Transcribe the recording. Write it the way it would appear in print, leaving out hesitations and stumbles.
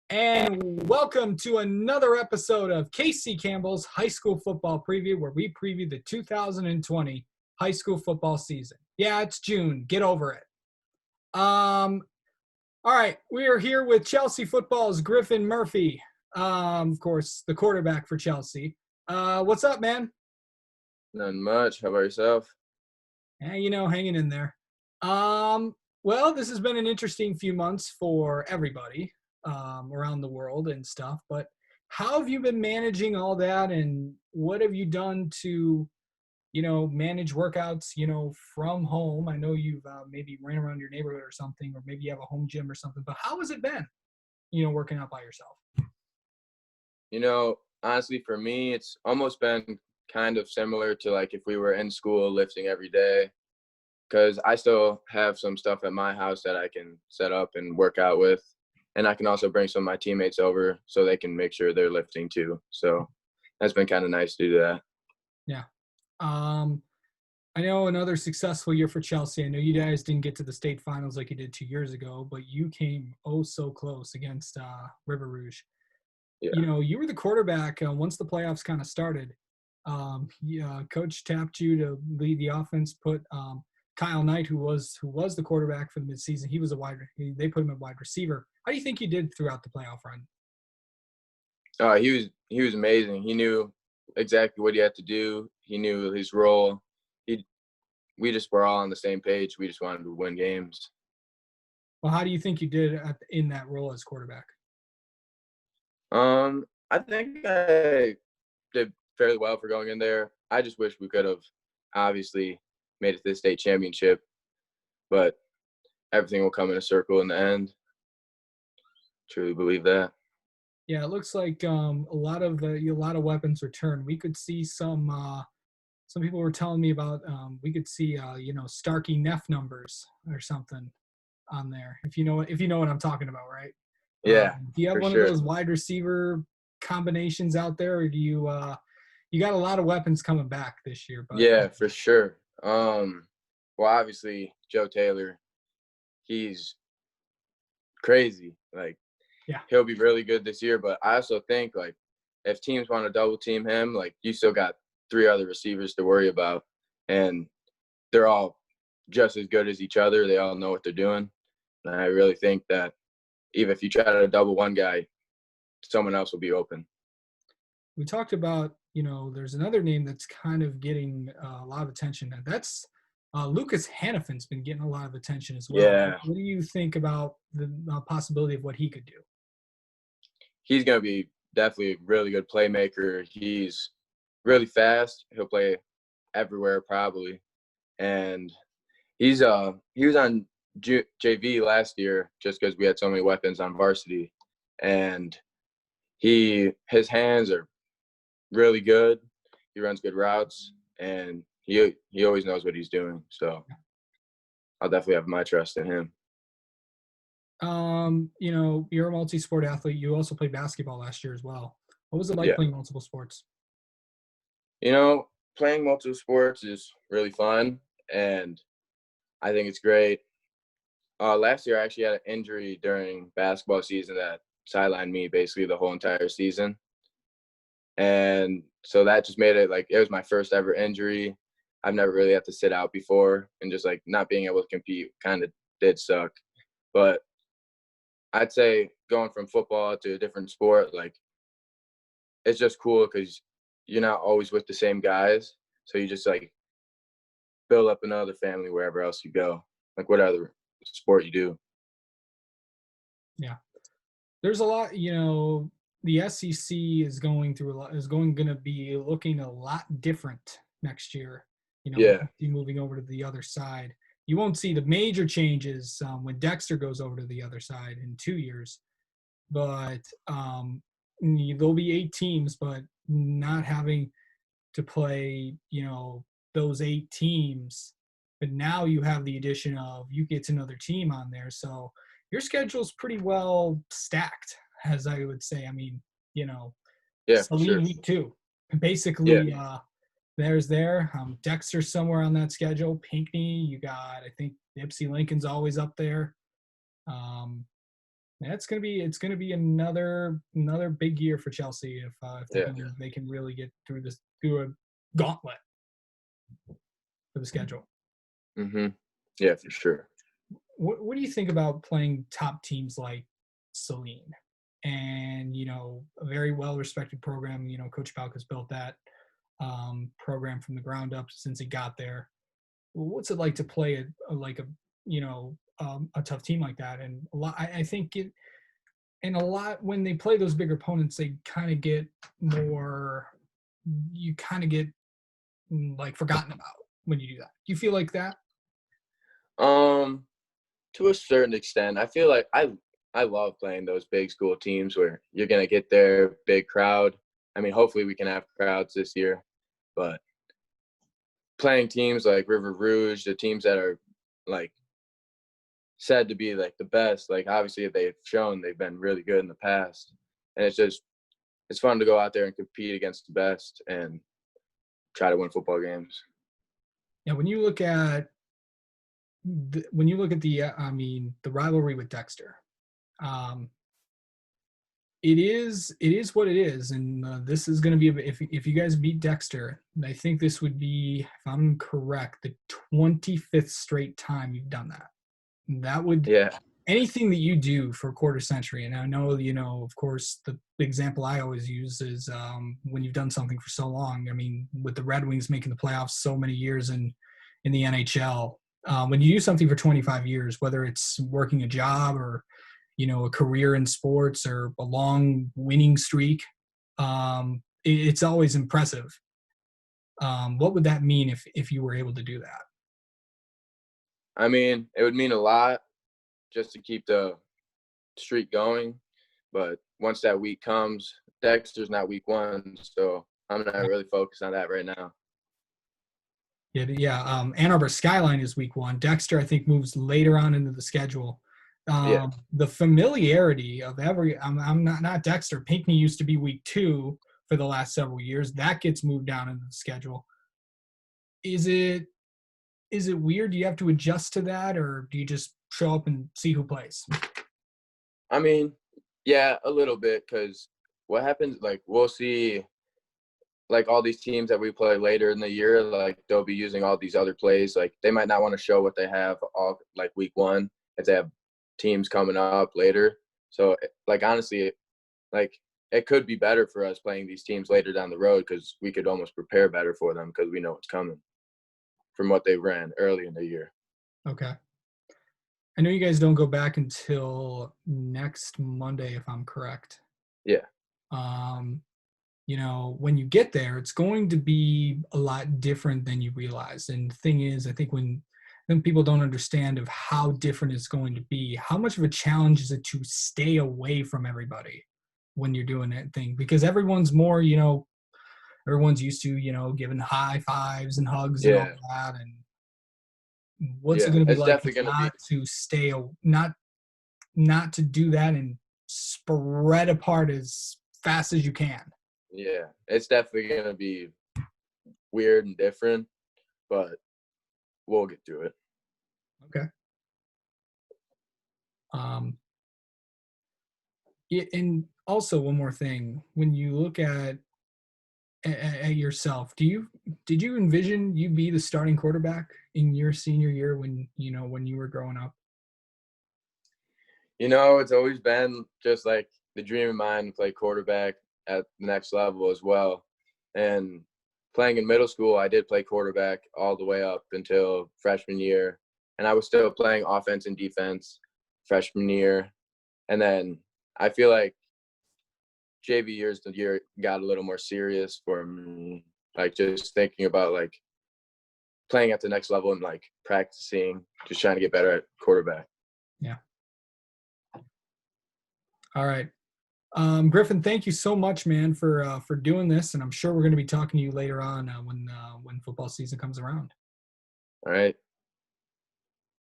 And welcome to another episode of Casey Campbell's High School Football Preview, where we preview the 2020 high school football season. Yeah, it's June. Get over it. All right, we are here with Chelsea football's Griffin Murphy, of course, the quarterback for Chelsea. What's up, man? Nothing much. How about yourself? Hanging in there. Well, this has been an interesting few months for everybody around the world and stuff, but how have you been managing all that, and what have you done to, manage workouts, from home? I know you've maybe ran around your neighborhood or something, or maybe you have a home gym or something, but how has it been, working out by yourself? Honestly, for me, it's almost been kind of similar to like if we were in school lifting every day, because I still have some stuff at my house that I can set up and work out with. And I can also bring some of my teammates over so they can make sure they're lifting too. So that's been kind of nice to do that. Yeah. I know another successful year for Chelsea. I know you guys didn't get to the state finals like you did 2 years ago, but you came oh so close against River Rouge. Yeah. You were the quarterback once the playoffs kind of started. Coach tapped you to lead the offense, put Kyle Knight, who was the quarterback for the midseason. They put him at wide receiver. How do you think you did throughout the playoff run? He was amazing. He knew exactly what he had to do. He knew his role. We just were all on the same page. We just wanted to win games. Well, how do you think you did in that role as quarterback? I think I did fairly well for going in there. I just wish we could have obviously made it to the state championship, but everything will come in a circle in the end. Truly believe that. Yeah, it looks like a lot of weapons return. We could see some people were telling me about we could see Starkey Neff numbers or something on there. If you know what I'm talking about, right? Yeah. Do you have one sure. of those wide receiver combinations out there, or do you you got a lot of weapons coming back this year? But yeah, for sure. Well, obviously Joe Taylor, he's crazy. Like, yeah, he'll be really good this year. But I also think like if teams want to double team him, like you still got 3 other receivers to worry about, and they're all just as good as each other. They all know what they're doing. And I really think that even if you try to double one guy, someone else will be open. We talked about, there's another name that's kind of getting a lot of attention. And that's Lucas Hannafin's been getting a lot of attention as well. Yeah. What do you think about the possibility of what he could do? He's going to be definitely a really good playmaker. He's really fast. He'll play everywhere probably. And he was on JV last year just because we had so many weapons on varsity. And his hands are really good. He runs good routes, and he always knows what he's doing. So I'll definitely have my trust in him. You're a multi-sport athlete. You also played basketball last year as well. What was it like playing multiple sports? Playing multiple sports is really fun, and I think it's great. Last year, I actually had an injury during basketball season that sidelined me basically the whole entire season. And so that just made it like it was my first ever injury. I've never really had to sit out before, and just like not being able to compete kind of did suck. But I'd say going from football to a different sport, like it's just cool because you're not always with the same guys. So you just like build up another family wherever else you go, like whatever sport you do. Yeah. There's a lot, the SEC is going to be looking a lot different next year. Moving over to the other side. You won't see the major changes when Dexter goes over to the other side in 2 years, but there'll be 8 teams, but not having to play, those 8 teams. But now you have the addition of you get another team on there, so your schedule's pretty well stacked, as I would say. I mean, For sure. week 2, basically. There's Dexter's somewhere on that schedule. Pinckney, you got, I think Ypsi Lincoln's always up there. It's gonna be another big year for Chelsea if Yeah. they can really get through a gauntlet for the schedule. Mhm. Yeah, for sure. What do you think about playing top teams like Celine and a very well respected program? Coach Balk has built that program from the ground up since he got there. What's it like to play a tough team like that? And a lot, I think it, and a lot when they play those big opponents, they kind of get more. You kind of get like forgotten about when you do that. Do you feel like that? Um, to a certain extent, I feel like I love playing those big school teams where you're gonna get their big crowd. I mean, hopefully we can have crowds this year, but playing teams like River Rouge, the teams that are like said to be like the best, like obviously they've shown they've been really good in the past, and it's fun to go out there and compete against the best and try to win football games. Yeah, when you look at the rivalry with Dexter, um, it is what it is, and this is going to be if you guys beat Dexter, I think this would be, if I'm correct, the 25th straight time you've done that. That would Yeah, anything that you do for a quarter century, and I know of course the example I always use is when you've done something for so long. I mean, with the Red Wings making the playoffs so many years in the NHL, when you do something for 25 years, whether it's working a job or a career in sports or a long winning streak, it's always impressive. What would that mean if you were able to do that? I mean, it would mean a lot just to keep the streak going. But once that week comes, Dexter's not week one, so I'm not really focused on that right now. Yeah, yeah. Ann Arbor Skyline is week one. Dexter, I think, moves later on into the schedule. Yeah, The familiarity of I'm not Dexter. Pinckney used to be week two for the last several years. That gets moved down into the schedule. Is it weird? Do you have to adjust to that, or do you just show up and see who plays? I mean, yeah, a little bit because what happens, like, we'll see, like, all these teams that we play later in the year, like, they'll be using all these other plays. Like, they might not want to show what they have all, like, week one if they have teams coming up later. So, like, honestly, like, it could be better for us playing these teams later down the road because we could almost prepare better for them because we know what's coming from what they ran early in the year. Okay. I know you guys don't go back until next Monday, if I'm correct. Yeah. Um, when you get there, it's going to be a lot different than you realize. And the thing is, I think when people don't understand of how different it's going to be, how much of a challenge is it to stay away from everybody when you're doing that thing? Because everyone's more, everyone's used to, giving high fives and hugs and all Yeah. that. And what's it Yeah. going to be It's like definitely going to be, not to not to do that and spread apart as fast as you can? yeah, it's definitely going to be weird and different, but we'll get through it. Okay. Um, and also one more thing, when you look at yourself, did you envision you be the starting quarterback in your senior year when you were growing up? It's always been just like the dream of mine to play quarterback at the next level as well. And playing in middle school, I did play quarterback all the way up until freshman year. And I was still playing offense and defense freshman year. And then I feel like JV years the year got a little more serious for me, like just thinking about like playing at the next level and like practicing, just trying to get better at quarterback. Yeah. All right. Griffin, thank you so much, man, for doing this, and I'm sure we're going to be talking to you later on when football season comes around. All right.